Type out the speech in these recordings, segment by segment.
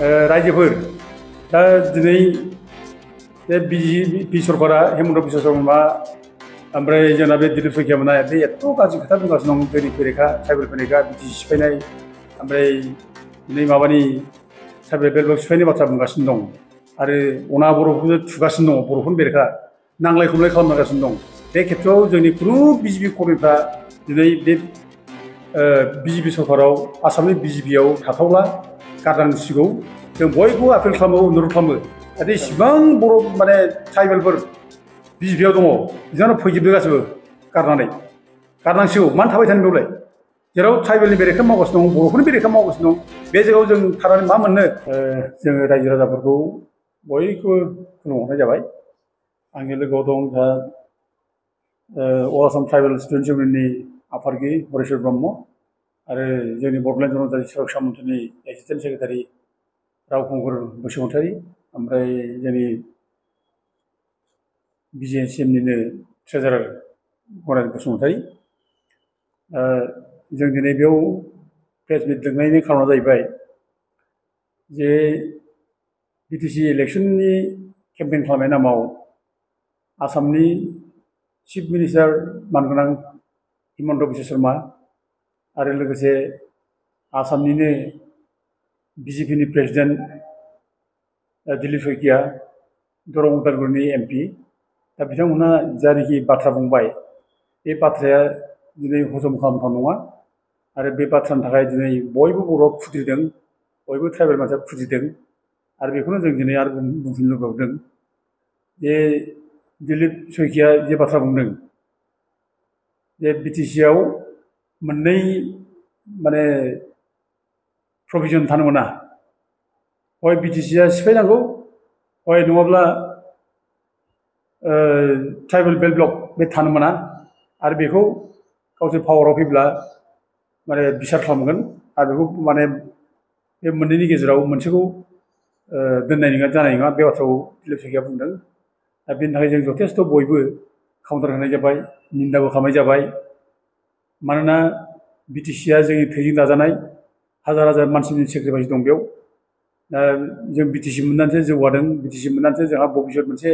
रायजोफोर दा दिनै बे बिजेपि सरकारा हेमन्त बिश्व शर्मा ओमफ्राय जोंना बे दिलीप सैखिया मोना बे एथ' गाज्रि खोथा बुंगासिनो दं जोंनि बेरेखा ट्राइबेल बेरेखा बिटिसि सिफायनाय ओमफ्राय दिनै माबानि ट्राइबेल बेलबक सिफायनाय बाथ्रा बुंगासिनो दं आरो अना बर'फोरखौ थुगासिनो दं बर'फोरनि बेरेखा नांलाय खमलाय खालामगासिनो दं बे खेथ्रआव जोंनि खुनु बिजेपि कर्मीफ्रा दिनै बे बिजेपि सरकाराव आसामनि बिजेपियाव थाथावला गारनांसिगौ जों बयबो आपिल खालामो अनुरद खालामो जाहाथे इसिबां बर' माने ट्राइबेलफोर बिजेपियाव दङ बिथांमोना फैजोबदो गासिबो गारनांसिगौ मानो थाबाय थानो बेवलाय जेराव ट्राइबेलनि बेरेखा मावगासिनो दं बर'फोरनि बेरेखा मावगासिनो दं बे जायगायाव जों थानानै मा मोननो जोङो रायजो राजाफोरखौ बयखौबो खुलुमहरनाय जाबाय आंनि लोगोआव दं दा अल आसाम ट्राइबेल स्टुडेन्टस इउनियननि आफादगिरि हरेश्वर ब्रह्म आरो जोंनि बड'लेण्ड जनजाति सुरक्षा मन्थ्रिनि एसिस्टेन्ट सेक्रेटारि रावखुंगुर बसुमतारी ओमफ्राय जोंनि बिजिएमसिएमनिनो ट्रेजारार गणेश बसुमतारी जों दिनै बेयाव प्रेस मिट लिंनायनि खारना जाहैबाय जे बिटिसि इलेक्सननि केम्पेइन खालामनाय नामाव आसामनि चिफ मिनिस्टार मानगोनां हिमन्त बिश्व शर्मा आरो लोगोसे आसामनिनो बिजेपिनि प्रेसिडेन्ट दिलीप सैखिया दरं उदालगुरिनि एमपि दा बिथांमोनहा जायनाखि बाथ्रा बुंबाय बे बाथ्राया दिनै हजम खालामथाव नङा आरो बे बाथ्रानि थाखाय दिनै बयबो बर'आ खुद्रिदों बयबो ट्राइबेल मानसिया खुद्रिदों आरो बेखौनो जों दिनै आरो बुंफिननो लुबैदों जे दिलीप सैखिया जे बाथ्रा बुंदों जे बिटिसिआव मोननै माने प्रभिजन थानो मोना हय बिटिसिआ सिफायनांगौ हय नङाब्ला ट्राइबेल बेल्ट ब्लक बे थानो मोना आरो बेखौ गावसोर पावाराव फैब्ला माने बिसार खालामगोन आरो बेखौ माने बे मोननैनि गेजेराव मोनसेखौ दोननाय नङा जानाय नङा बे बाथ्राखौ दिलीप सैखिया बुंदों दा बेनि थाखाय जों जथेस्थ' बयबो काउन्टार होनाय जाबाय निन्दाबो खालामनाय जाबाय मानोना बिटिसिआ जोंनि थैजों दाजानाय हाजार हाजार मानसिनि सेक्रिफाइस दं बेयाव दा जों बिटिसि मोननानैसो जौगादों बिटिसि मोननानैसो जोंहा भबिष्यत मोनसे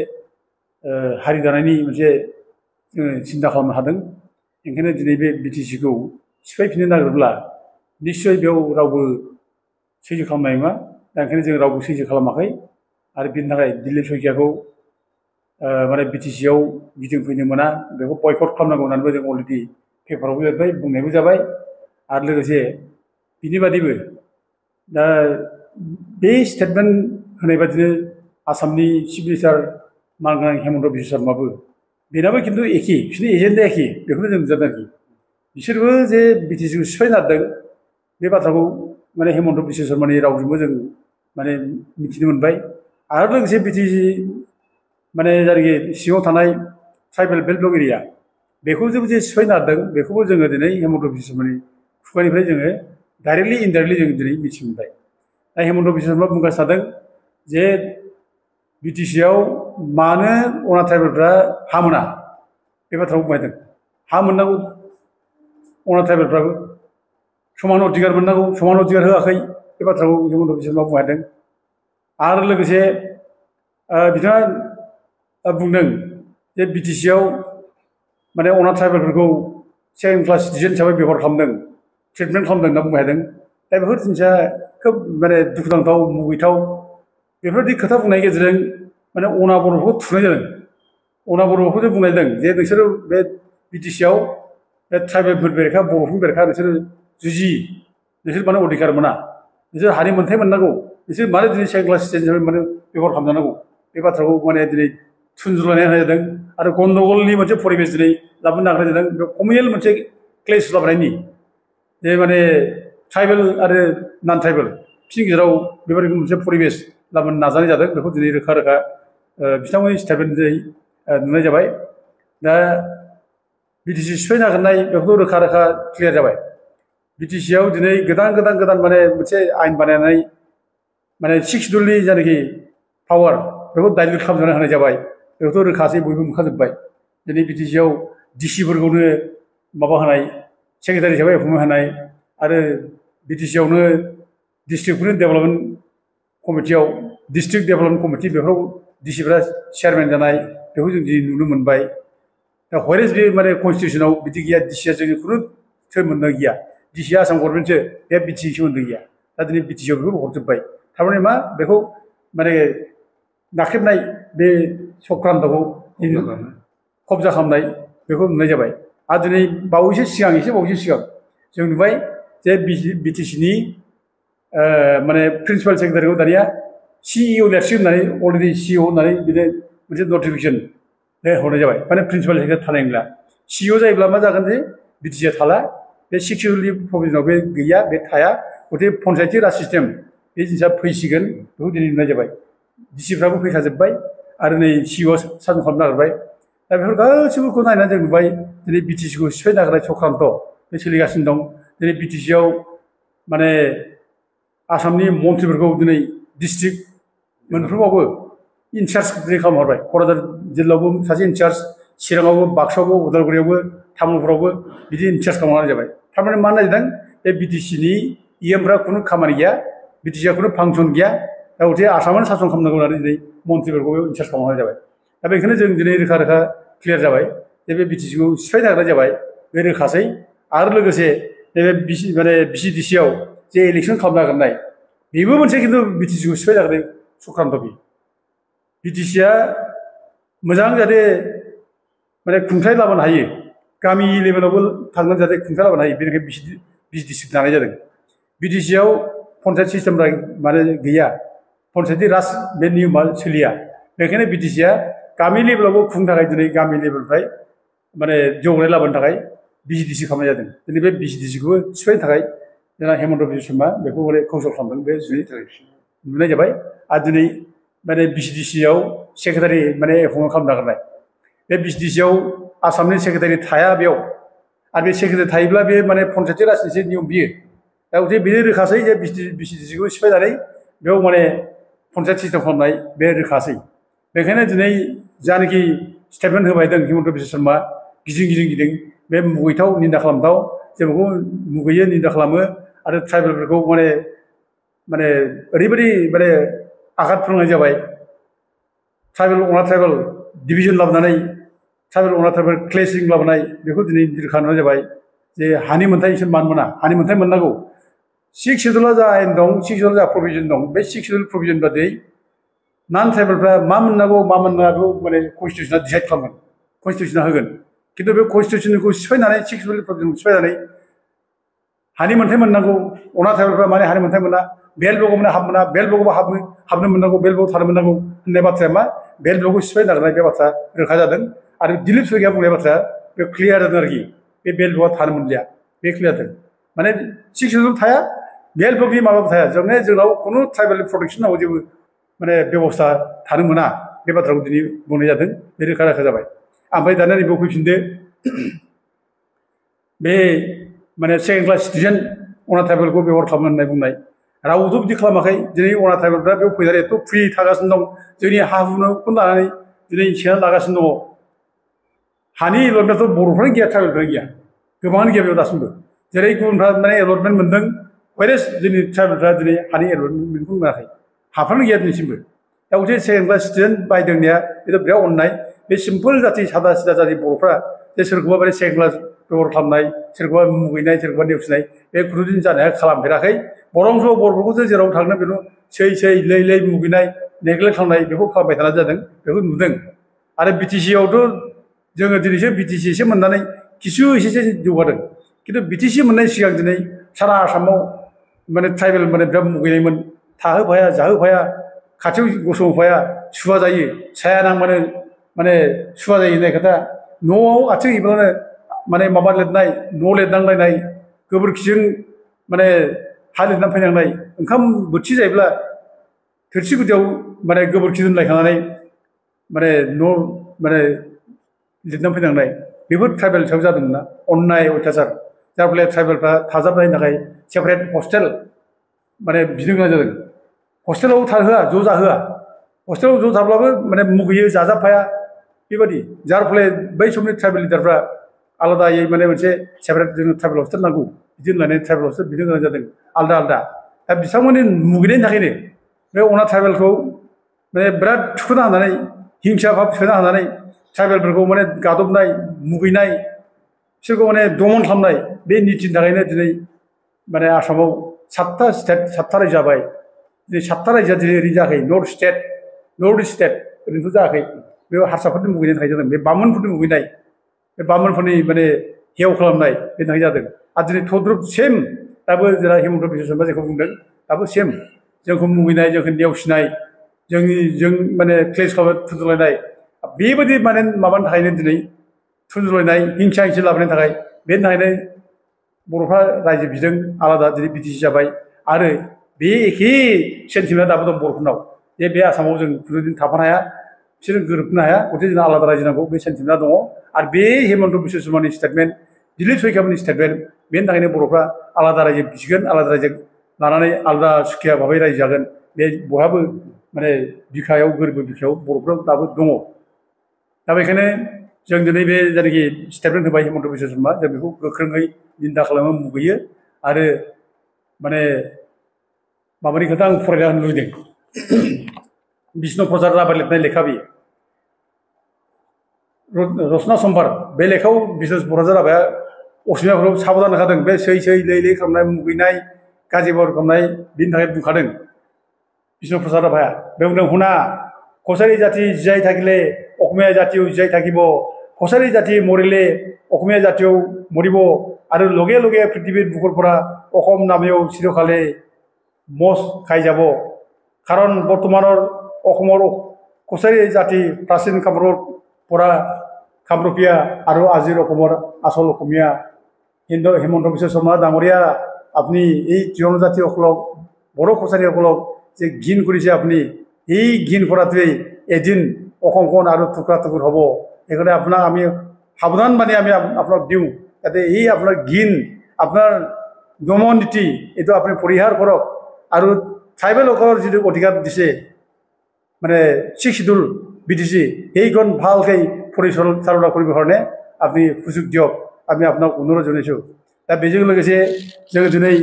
हारि दानायनि मोनसे जोङो सिन्था खालामनो हादों ओंखायनो दिनै बे बिटिसिखौ सिफायफिननो नागिरब्ला निस्सय बेयाव रावबो सैज्य खालामनाय नङा दा ओंखायनो जों रावबो सैज्य खालामाखै आरो बिनि थाखाय दिलीप सैखियाखौ माने बिटिसिआव गिदिंफैनो मोना बेखौ बयकट खालामनांगौ होननानैबो जों अलरेडि पेपारावबो लिरबाय बुंनायबो जाबाय आरो लोगोसे बिनि बादैबो दा बे स्टेटमेन्ट होनाय बादिनो आसामनि चिफ मिनिस्टार मानगोनां हेमन्त बिश्व शर्माबो बेनाबो खिन्थु एखे बिसोरनि एजेन्डाया एखे बेखौनो जों नुजादों आरोखि बिसोरबो जे बिटिसिखौ सिफायनो नागिरदों बे बाथ्राखौ माने हेमन्त बिश्व शर्मानि रावजोंबो जों माने मिथिनो मोनबाय आरो लोगोसे बिटिसि माने जायनाखि सिङाव थानाय ट्राइबेल बेल्ट ब्लक एरिया बेखौ जों जे सिफायनो नागिरदों बेखौबो जोङो दिनै हेमन्त बिश्व शर्मानि खुगानिफ्राय जोङो डाइरेक्टलि इनडाइरेक्टलि जों दिनै मिथि मोनबाय दा हेमन्त बिश्व शर्मा बुंगासिनो थादों जे बिटिसिआव मानो अना ट्राइबेलफ्रा हा मोना बे बाथ्राखौ बुंबायदों हा मोननांगौ अना ट्राइबेलफ्राबो समान अधिकार मोननांगौ समान अधिकार होआखै बे बाथ्राखौ हेमन्त बिश्व शर्मा बुंदों आरो लोगोसे बिथाङा बुंदों जे बिटिसिआव माने अना ट्राइबेलफोरखौ सेकेन्ड क्लास सिटिजेन हिसाबै बेबहार खालामदों ट्रिटमेन्ट खालामदों होनना बुंबाय थादों दा बेफोर जिनिसा खोब माने दुखुनांथाव मुगैथाव बेफोरबायदि खोथा बुंनायनि गेजेरजों माने अना बर'फोरखौ थुनाय जादों अना बर'फोरखौ बुंनाय जादों जे नोंसोरो बे बिटिसिआव बे ट्राइबेलफोर बेरेखा बर'फोरनि बेरेखा नोंसोरो जुजि नोंसोर मानो अधिकार मोना नोंसोर हानि मोन्थाय मोननांगौ नोंसोर मानो दिनै सेकेन्ड क्लास सिटिजेन हिसाबै मानो बेबहार खालामजानांगौ बे बाथ्राखौ माने दिनै थुनजुलायनाय होनाय जादों आरो गन्दगलनि मोनसे परिबेस दिनै लाबोनो नागिरनाय जादों बे कमिउनेल मोनसे क्लेश लाबोनायनि जे माने ट्राइबेल आरो नन ट्राइबेल बिसोरनि गेजेराव बेबायदि मोनसे परिबेस लाबोनो नाजानाय जादों बेखौ दिनै रोखा रोखा बिथांमोननि स्टेटमेन्ट दिनै नुनाय जाबाय दा बिटिसि सिफायनो नागिरनाय बेखौ रोखा रोखा क्लियार जाबाय बिटिसिआव दिनै गोदान माने मोनसे आयेन बानायनानै माने 6 सिडुलनि जायनाखि पावार बेखौ डाइल्युट खालामनानै होनाय जाबाय बेखौथ' रोखासै बयबो नुखाजोब्बाय दिनै बिटिसिआव डिसिफोरखौनो माबा होनाय सेक्रेटारि हिसाबै एपइन्टमेन्ट होनाय आरो बिटिसिआवनो डिस्ट्रिक्टफोरनि डेभेलपमेन्ट कमिटियाव डिस्ट्रिक्ट डेभेलपमेन्ट कमिटि बेफोराव डिसिफ्रा चेयारमेन जानाय बेखौ जों दिनै नुनो मोनबाय दा हरेस बे माने कन्स्टिटिउसनाव बिदि गैया डिसिआ जोंनि खुनु सोमोन्दो गैया डिसिआ आसाम गभर्नमेन्टसो बे बिटि सोमोन्दो गैया दा दिनै बिटिसिआव बेखौ हरजोब्बाय थारमाने मा बेखौ माने नाख्रेबनाय बे चक्रान्तखौ कब्जा खालामनाय बेखौ नुनाय जाबाय आरो दिनै बावैसो सिगां एसे बावैसो सिगां जों नुबाय जे बिटिसिनि माने प्रिन्सिपाल सेक्रेटारिखौ दानिया सिइअ लिरसिगोन होननानै अलरेडि सिइअ होननानै बिनो मोनसे नटिफिकेसन हरनाय जाबाय माने प्रिन्सिपाल सेक्रेटारि थानाय नंला सिइअ जायोब्ला मा जागोन जे बिटिसिआ थाला बे सिक्सुवेलि प्रभिजनाव बे गैया बे थाया गथे पन्सायती राज सिस्टेम बे जिनिसा फैसिगोन बेखौ दिनै नुनाय जाबाय डिसिफ्राबो फैखाजोब्बाय आरो नै सिइअ सासन खालामनो नागिरबाय दा बेफोर गासैबोखौ नायनानै जों नुबाय दिनै बिटिसिखौ सिफायनो नागिरनाय चक्रान्त बे सोलिगासिनो दं दिनै बिटिसिआव माने आसामनि मन्थ्रिफोरखौ दिनै डिस्ट्रिक्ट मोनफ्रोमावबो इनचार्ज दिनै खालामहरबाय क'क्राझार जिल्लायावबो सासे इनचार्ज चिराङावबो बाक्सायावबो उदालगुरियावबो तामुलपुरावबो बिदि इनचार्ज खालामनाय जाबाय थारमाने मा नागिरदों बे बिटिसिनि इएमफ्रा खुनु खामानि गैया बिटिसिआ खुनु फांसन गैया दा गथे आसामानो सासन खालामनांगौ होननानै दिनै मन्थ्रिफोरखौ इनचार्ज खालामनाय जाबाय दा बेखौनो जों दिनै रोखा रोखा क्लियार जाबाय जे बे बिटिसिखौ सिफायनो नागिरनाय जाबाय बे रोखासै आरो लोगोसे नैबे माने बिसिडिसिआव जे इलेक्सन खालामनो नागिरनाय बेबो मोनसे खिन्थु बिटिसिखौ सिफायनो नागिरनाय चक्रान्त बिटिसिआ मोजां जाहाथे माने खुंथाय लाबोनो हायो गामि लेभेलावबो थांनानै जाहाथे खुंथाय लाबोनो हायो बेनिखायनो बिटिसि दानाय जादों बिटिसिआव पन्सायत सिस्टेम माने गैया पन्सायती राज बे नियमा सोलिया बेखायनो बिटिसिआ गामि लेभेलावबो खुंनो थाखाय दिनै गामि लेभेलनिफ्राय माने जौगानाय लाबोनो थाखाय बिसिडिसि खालामनाय जादों दिनै बे बिसिडिसिखौबो सिफायनो थाखाय जोंना हेमन्त बिश्व शर्मा बेखौ माने कौसल खालामदों बे नुनाय जाबाय आरो दिनै माने बिसिडिसिआव सेक्रेटारि माने एपइन्ट खालामनो नागिरनाय बे बिसिडिसिआव आसामनि सेक्रेटारि थाया बेयाव आरो बे सेक्रेटारि थायोब्ला बे माने पन्सायती राजनिसो नियम बियो दा गथे बेनो रोखासै जे बिसिडिसिखौ सिफायनानै बेयाव माने पन्सायत सिस्टेम खालामनाय बे रोखासै बेखायनो दिनै जानाखि स्टेटमेन्ट होबाय दं हेमन्त बिश्व शर्मा गिदिं बे मुगैथाव निन्दा खालामथाव जों बेखौ मुगैयो निन्दा खालामो आरो ट्राइबेलफोरखौ माने ओरैबायदि माने आघात फोनांनाय जाबाय ट्राइबेल अना ट्राइबेल डिभिजन लाबोनानै ट्राइबेल अना ट्राइबेल क्लेसिं लाबोनाय बेखौ दिनै रोखा नुनाय जाबाय जे हानि मोनथाय इसोर मान मोना हानि मोनथाय मोननांगौ 6 शेड्युलआ जा आयेन दं 6 शेड्युलआ जा प्रभिजन दं बे 6 शेड्युल प्रभिजन बादियै नन ट्राइबेलफ्रा मा मोननांगौ मा मोननाङा बेखौ माने कन्स्टिटिउसना डिसाइड खालामगोन कन्स्टिटिउसना होगोन खिन्थु बे कन्स्टिटिउसनखौ सिफायनानै 6 शेड्युल प्रभिजनखौ सिफायनानै हानि मोनथाय मोननांगौ अना ट्राइबेलफ्रा माने हानि मोनथाय मोना बेल ब्लकआव माने हाबनो बेल ब्लकआव हाबनो मोननांगौ बेल ब्लकआव थानो मोननांगौ होननाय बाथ्राया मा बेल ब्लकखौ सिफायनो नागिरनाय बे बाथ्रा रोखा जादों आरो दिलीप शइकिया बुंनाय बाथ्राया बे क्लियार जादों आरोखि बे बेल ब्लकआ थानो मोनलिया बे क्लियार जादों माने 6 शेड्युल थाया बेल ब्लकनि माबाबो थाया जोंनाव खुनु ट्राइबेल प्रटेक्सन नांगौ जेबो माने बेबस्था थानो मोना बे बाथ्राखौ दिनै बुंनाय जादों बे रोखा जाबाय ओमफ्राय दाना नैबेयाव फैफिनदो बे माने सेकेन्ड क्लास सिटिजेन अना ट्राइबेलखौ बेबहार खालामनो होननाय बुंनाय रावबोथ' बिदि खालामाखै दिनै अना ट्राइबेलफ्रा बेयाव फैनानै एथ' फ्रि थागासिनो दं जोंनि हा हुखौ लानानै दिनै सेनानै लागासिनो दङ हानि एलटमेन्टआथ' बर'फ्रानो गैया ट्राइबेलफ्रानो गैया गोबाङानो गैया बेयाव दासिमबो जेरै गुबुनफ्रा माने एलटमेन्ट मोन्दों वेरेस जोंनि ट्राइबेलफ्रा दिनै हानि एलटमेन्टखौ मोनाखै हाफ्रानो गैया दिनैसिमबो दा गथे सेकेन्ड क्लास स्टुडेन्ट बायदों होननाया बेथ' बिराद अननाय बे सिम्पोल जाथि सादा सिदा जाथि बर'फ्रा जे सोरखौबा माने सेकेन्ड क्लास बेबहार खालामनाय सोरखौबा मुगैनाय सोरखौबा नेवसिनाय बे खुनुदिन जानाया खालामफेराखै बरंस बर'फोरखौसो जेराव थांनो बेखौ सै लै मुगैनाय नेग्लेक्ट खालामनाय बेखौ खालामबाय थानाय जादों बेखौ नुदों आरो बिटिसिआवथ' जोङो दिनैसो बिटिसि एसे मोननानै किसु एसेसो जौगादों खिन्थु बिटिसि मोननाय सिगां दिनै सारा आसामाव माने ट्राइबेल माने बिराद मुगैनायमोन थाहोफाया जाहोफाया खाथियाव गसंहोफाया सुवा जायो साया नांबानो माने सुवा जायो होननाय खोथा न'आव आथिं हैब्लानो माने माबा लिरनाय न' लिरनांलायनाय गोबोरखिजों माने हा लिरनानै फैनांनाय ओंखाम बोथिसे जायोब्ला थोरसि गुदियाव माने गोबोरखि दोनलायखानानै माने न' माने लिरनानै फैनांनाय बेफोर ट्राइबेल सायाव जादोंमोन ना अननाय अयथासार जार फले ट्राइबेलफ्रा थाजाबनायनि थाखाय सेपारेट हस्टेल माने बिनो गोनां जादों हस्टेलाव थाहोआ ज' जाहोआ हस्टेलाव ज' थाब्लाबो माने मुगैयो जाजाबफाया बेबायदि जार फले बै समनि ट्राइबेल लिडारफ्रा आलादायै माने मोनसे सेपारेट जोंनो ट्राइबेल हस्टेल नांगौ बिदि होननानै ट्राइबेल हस्टेल बिनो गोनां जादों आलदा दा बिथांमोननि मुगैनायनि थाखायनो बे अना ट्राइबेलखौ माने बिराद थुखोना होनानै हिंसा भाब सोना होनानै ट्राइबेलफोरखौ माने गादबनाय मुगैनाय बिसोरखौ माने दमन खालामनाय बे नीतिनि थाखायनो दिनै माने आसामाव 7टा स्टेट 7टा रायजो जाबाय दिनै 7टा रायजोआ दिनै ओरै जायाखै नर्थ इस्ट स्टेट ओरैनोथ' जायाखै बे हारसाफोरनि मुगैनायनि थाखाय जादों बे बामोनफोरनि मुगैनाय बे बामोनफोरनि माने हेव खालामनाय बेनि थाखाय जादों आरो दिनै थद्रुब सेम दाबो जेला हिमन्त बिश्व शर्मा जेखौ बुंदों दाबो सेम जोंखौ मुगैनाय जोंखौ नेवसिनाय जों माने क्लेश खालामनाय थुनज्लायनाय बेबायदि माने माबानि थाखायनो दिनै थुनज्लायनाय हिंसा लाबोनायनि थाखाय बेनि थाखायनो बर'फ्रा रायजो बिदों आलादा दिनै बिटिसि जाबाय आरो बे एखे सेन्टिमेन्टआ दाबो दं बर'फोरनाव जे बे आसामाव जों खुनुदिन थाफानो हाया बिसोरो गोरोबनो हाया गथे जोंना आलादा रायजो नांगौ बे सेन्टिमेन्टआ दङ आरो बे हिमन्त बिश्व शर्मानि स्टेटमेन्ट दिलीप शइकियामोननि स्टेटमेन्ट बेनि थाखायनो बर'फ्रा आलादा रायजो बिगोन आलादा रायजो लानानै आलादा सुखिया भाबै रायजो जागोन बे बयहाबो माने बिखायाव गोरबो बिखायाव बर'फ्राव दाबो दङ दा बेखायनो जों दिनै बे जायनाखि स्टेटमेन्ट होबाय हिमन्त बिश्व शर्मा जों बेखौ गोख्रोङै निन्दा खालामो मुगैयो आरो माने माबानि खोथा आं फरायना होनो लुबैदों बिष्णु प्रसाद राभा लिरनाय लेखा बियो रचना सम्भार बे लेखायाव बिष्णु प्रसाद राभाया असमियाफोरखौ साबधान होखादों बे सै लै खालामनाय मुगैनाय गाज्रि बेबहार खालामनाय बिनि थाखाय बुंखादों बिष्णु प्रसाद राभाया बे बुंदों हुना कछारी जाति जियाइ थाकिले अखमिया जातियाव जियाइ थाकिब कछारी जाति मरिले अखमिया जातियाव मरिब आरो लगे लगे पृथ्वीर बुकुरफोरा अखम नामेयाव चिरकाले मस खायजाब कारण बर्तमाনৰ অসমৰ कछारी जाति प्राचीन कामरूप পৰা কামৰূপীয়া আৰু আজিৰ অসমৰ আসল অসমীয়া হিমন্ত বিশ্ব শৰ্মা ডাঙৰীয়া আপুনি এই জনজাতিসকলক বড়ো কছাৰীসকলক যে ঘিণ কৰিছে আপুনি এই ঘিণ কৰাটোৱেই এদিন অসমখন আৰু টুকুৰা টুকুৰ হ'ব সেইকাৰণে আপোনাক আমি সাৱধান বাণী আমি আপোনাক দিওঁ যাতে এই আপোনাৰ ঘিণ আপোনাৰ দমন নীতি এইটো আপুনি পৰিহাৰ কৰক আৰু ট্ৰাইবেলসকলৰ যিটো অধিকাৰ দিছে মানে 6 শিডিউল বিটিসি এইখন ভালকৈ পৰিচালনা কৰিবৰ কাৰণে আপুনি সুযোগ দিয়ক আমি আপোনাক অনুৰোধ জনাইছোঁ दा बेजों लोगोसे जोङो दिनै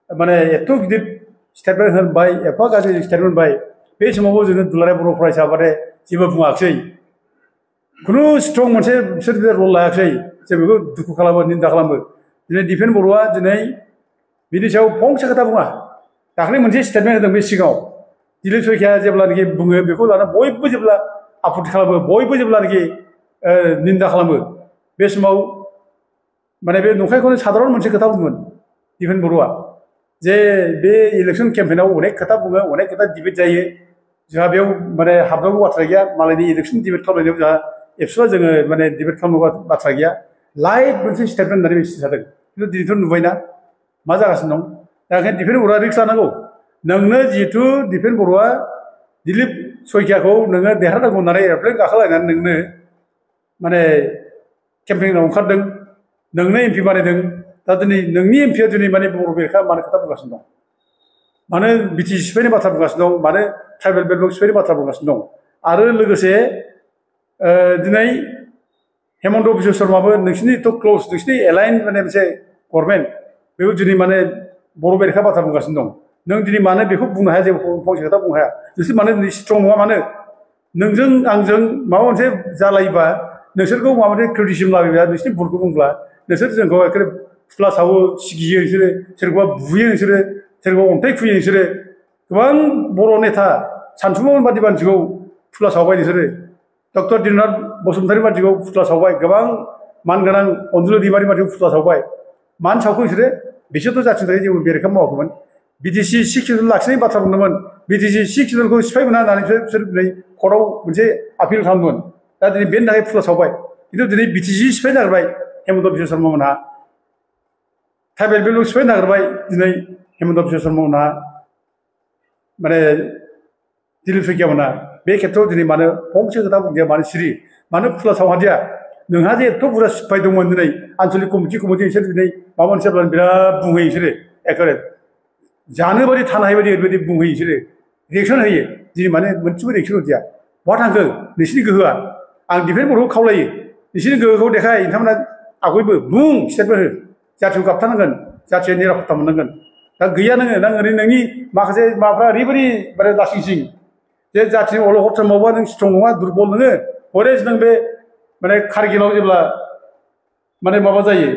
माने एथ' गिदिर स्टेटमेन्ट होनबाय एफा गाज्रि स्टेटमेन्ट होनबाय बे समावबो जोङो दुलाराय बर' फरायसा आफादे जेबो बुङाखिसै खुनु स्ट्रं मोनसे बिसोर रल लायाखिसै जों बेखौ दुखु खालामो निन्दा खालामो दिनै दिपेन बर'आ दिनै बिनि सायाव फंसे खोथा बुङा दाखालि मोनसे स्टेटमेन्ट होदों बे सिगाङाव दिलीप शइकिया जेब्लानाखि बुङो बेखौ लाना बयबो जेब्ला आपत्ति खालामो बयबो जेब्लानाखि निन्दा खालामो बे समाव माने बे नंखायखौनो साधारन मोनसे खोथा बुंगोन दिपेन बर'आ जे बे इलेक्शन केम्पेइनाव अनेक खोथा बुङो अनेक खोथा डिबेट जायो जोंहा बेयाव माने हाबनांगौ बाथ्रा गैया मालायनि इलेक्शन डिबेट खालामनायाव जोंहा एबसुआ जोङो माने डिबेट खालामनांगौ बाथ्रा गैया लाइट मोनसे स्टेटमेन्ट होननानै मिथि जादों खिन्थु दिनैथ' नुबायना मा जागासिनो दं दा ओंखायनो दिपेन बर'आ रिक्स लानांगौ नोंनो जिहेथु दिपेन बर'आ दिलीप शइकियाखौ नोङो देरहानांगौ होननानै एर'प्लेन गाखोलायनानै नोंनो माने केम्पेइनाव ओंखारदों नोंनो एमपि बानायदों दा दिनै नोंनि एमपिया दिनै माने बर' बेरेखा मानो खोथा बुंगासिनो दं मानो बिटिसि सिफायनाय बाथ्रा बुंगासिनो दं मानो ट्राइबेल बेल्ट सिफायनाय बाथ्रा बुंगासिनो दं आरो लोगोसे दिनै हेमन्त बिश्व शर्माबो नोंसिनि थ' क्ल'ज नोंसिनि एलाइन माने मोनसे गभर्नमेन्ट बेखौ दिनै माने बर' बेरेखा बाथ्रा बुंगासिनो दं नों दिनै मानो बेखौ बुंनो हाया जेबो फंसे खोथा बुंनो हाया नोंसोर मानो दिनै स्ट्रं नङा मानो नोंजों आंजों माबा मोनसे जालायोबा नोंसोरखौ माबा मोनसे क्रिटिसिजम लाबोयोबा नोंसिनि भुलखौ बुंब्ला नोंसोर जोंखौ एखेबारे फुथुला सावो सिगियो नोंसोरो सोरखौबा बुयो नोंसोरो सोरखौबा अन्थाइ खुयो नोंसोरो गोबां बर' नेता सानसुमैन बादि मानसिखौ फुथुला सावबाय नोंसोरो डक्टर दिननाथ बसुमतारी बादिखौ फुथुला सावबाय गोबां मानगोनां अनजुलि दैमारि बादिखौ फुथुला सावबाय मानो सावखो नोंसोरो बिसोरथ' जाथिनि थाखाय जेबो बेरेखा मावाखैमोन बिटिसि 6 शिडिउल लाखिनायनि बाथ्रा बुंदोंमोन बिटिसि 6 शिडिउलखौ सिफाय मोना होननानै बिसोर दिनै कर्टआव मोनसे आपिल खालामदोंमोन दा दिनै बेनि थाखाय फुथुला सावबाय खिन्थु दिनै बिटिसि सिफायनो नागिरबाय हेमन्त बिश्व शर्मा मोनहा ट्राइबेल बेल्ट सिफायनो नागिरबाय दिनै हेमन्त बिश्व शर्मा मोनहा माने दिलीप शइकिया मोनहा बे खेत्रआव दिनै मानो फंसे खोथा बुंदिया मानो सिरि मानो फुथुला सावहादिया नोंहा जे एथ' बुरजा सिफाय दंमोन दिनै आन्चलिक कमिटि बिसोर दिनै माबा मोनसे बिराद बुंहोयो बिसोरो एखेबारे जानो बायदि थानो हायि बायदि ओरैबायदि बुंहोयो बिसोरो रिएक्सन होयो दिनै माने मोनसेबो रिएक्सन होदिया बहा थांखो नोंसिनि गोहोआ आं दिपेन बर'खौ खावलायो नोंसिनि गोहोखौ देखाय नोंथांमोना आवगायबो बुं स्टेटमेन्ट हो जाथिखौ गाबथानांगोन जाथिया निरापत्ता मोननांगोन दा दा गैया नोङो ओरैनो नोंनि माखासे माबाफ्रा ओरैबायदि माने लासिंसिं जे जाथिनि अलखद समावबा नों स्ट्रं नङा दुरबल नोङो हरेज नों बे माने कारगिलाव जेब्ला माने माबा जायो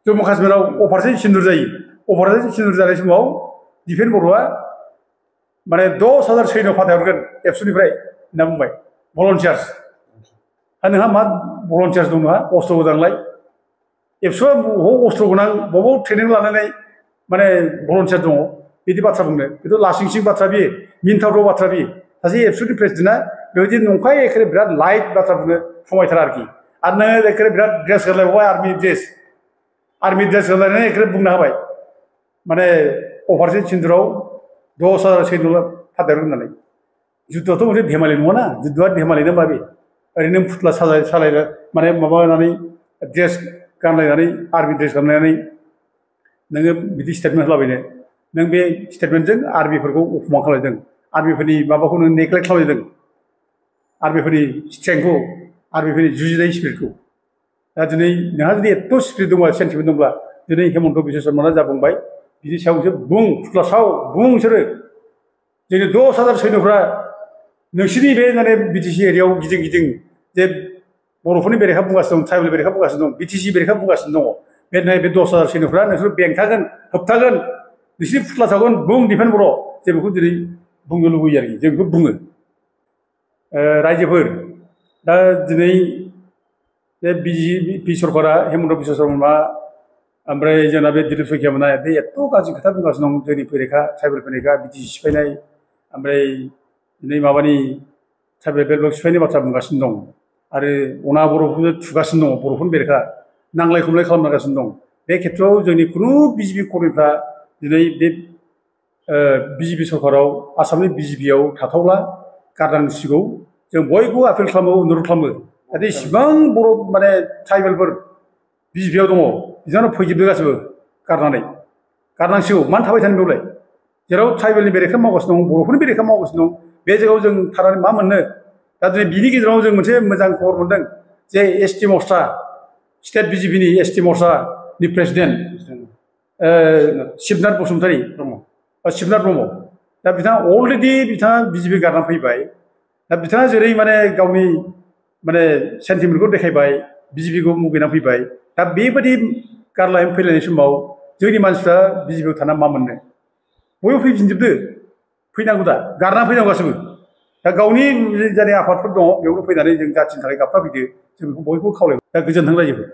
जम्मु काश्मीराव अपारेशन सिन्दुर जायो अपारेशन सिन्दुर जानाय समाव दिफेन बर'आ माने 10,000 सैन्य फाथायहरगोन एबसुनिफ्राय होनना बुंबाय भलन्टियार्स नोंहा मा भलन्टियार्स दं नोंहा अस्त्र गोनांलाय एबसुआ बबाव अस्त्र गोनां बबाव ट्रेनिं लानानै माने भलन्टियार दङ बिदि बाथ्रा बुंनो बेथ' लासिंसिं बाथ्रा बियो मिनिथावथाव बाथ्रा बियो सासे एबसुनि प्रेसिडेन्टआ बेबायदि नंखाय एखेबारे बिराद लाइट बाथ्रा बुंनो समायथारा आरोखि आरो नोङो एखेबारे बिराद ड्रेस गानलायबावबाय आर्मि ड्रेस गानलायनानै एखेबारे बुंनो हाबाय माने अपारेशन सिन्दुराव 10,000 सैन्य फाथायहरगोन होननानै जुद्धआथ' मोनसे धेमालि नङाना जुद्धआ धेमालि ना माबे ओरैनो फुथ्ला सालायनो माने माबानानै ड्रेस गानलायनानै आर्मि ड्रेस गानलायनानै नोङो बिदि स्टेटमेन्ट होलाबायनो नों बे स्टेटमेन्टजों आर्मिफोरखौ अफमान खालामदों आर्मिफोरनि माबाखौ नों नेग्लेक्ट खालामदों आर्मिफोरनि स्ट्रेंथखौ आर्मिफोरनि जुजिनाय स्पिरिटखौ दा दिनै नोंहा जुदि एथ' स्पिरिट दंबा सेन्टिमेन्ट दंब्ला दिनै हेमन्त बिश्व शर्माया जा बुंबाय बिनि सायाव नोंसोर बुं फुथ्ला साव बुं नोंसोरो जोंनि 10,000 सैन्यफ्रा नोंसिनि बे माने बिटिसि एरियायाव गिदिं गिदिं जे बर'फोरनि बेरेखा बुंगासिनो दं ट्राइबेल बेरेखा बुंगासिनो दं बिटिसि बेरेखा बुंगासिनो दङ बे 10,000 सैन्यफ्रा नोंसोर बेंथागोन होबथागोन नोंसिनि फुथ्ला सावगोन बुं दिफेन बर' जों बेखौ दिनै बुंनो लुबैयो आरोखि जों बेखौ बुङो रायजोफोर दा दिनै बे बिजेपि सरकारा हेमन्त बिश्व शर्मा ओमफ्राय जोंना बे दिलीप सैखिया मोना बे एथ' गाज्रि खोथा बुंगासिनो दं जोंनि बेरेखा ट्राइबेल बेरेखा बिटिसि सिफायनाय ओमफ्राय दिनै माबानि ट्राइबेल बेकलग सिफायनाय बाथ्रा बुंगासिनो दं आरो अना बर'फोरनो थुगासिनो दङ बर'फोरनि बेरेखा नांलाय खमलाय खालामगासिनो दं बे खेथ्रआव जोंनि खुनु बिजेपि कर्मिफ्रा दिनै बे बिजेपि सरकाराव आसामनि बिजेपियाव थाथावला गारनांसिगौ जों बयबो आपिल खालामो अनुरद खालामो जाहाथे इसिबां बर' माने ट्राइबेलफोर बिजेपियाव दङ बिथांमोना फैजोबदो गासिबो गारनांसिगौ मानो थाबाय थानो बेवलाय जेराव ट्राइबेलनि बेरेखा मावगासिनो दं बर'फोरनि बेरेखा मावगासिनो दं बे जायगायाव जों थानानै मा मोननो दा दिनै बिनि गेजेराव जों मोनसे मोजां खबर मोनदों जे एसटि मर्चा स्टेट बिजेपिनि एसटि मर्चानि प्रेसिडेन्ट शिबनाथ बसुमतारी शिबनाथ ब्रह्म दा बिथाङा अलरेडि बिथाङा बिजेपि गारनानै फैबाय दा बिथाङा जेरै माने गावनि माने सेन्टिमेन्टखौ देखायबाय बिजेपिखौ मुगैनानै फैबाय दा बेबायदि गारलायनानै फैलायनाय समाव जोंनि मानसिफ्रा बिजेपियाव थाना मा मोननो बयबो फैफिनजोबदो फैनांगौ दा गारनानै फैनांगौ गासैबो दा गावनि जाय आफादफोर दङ बेयावनो फैनानै जों जाथिनि थाखाय गाबथा फैदो जों बेखौ बयबो खावलायबाय दा गोजोन्थों रायजोफोर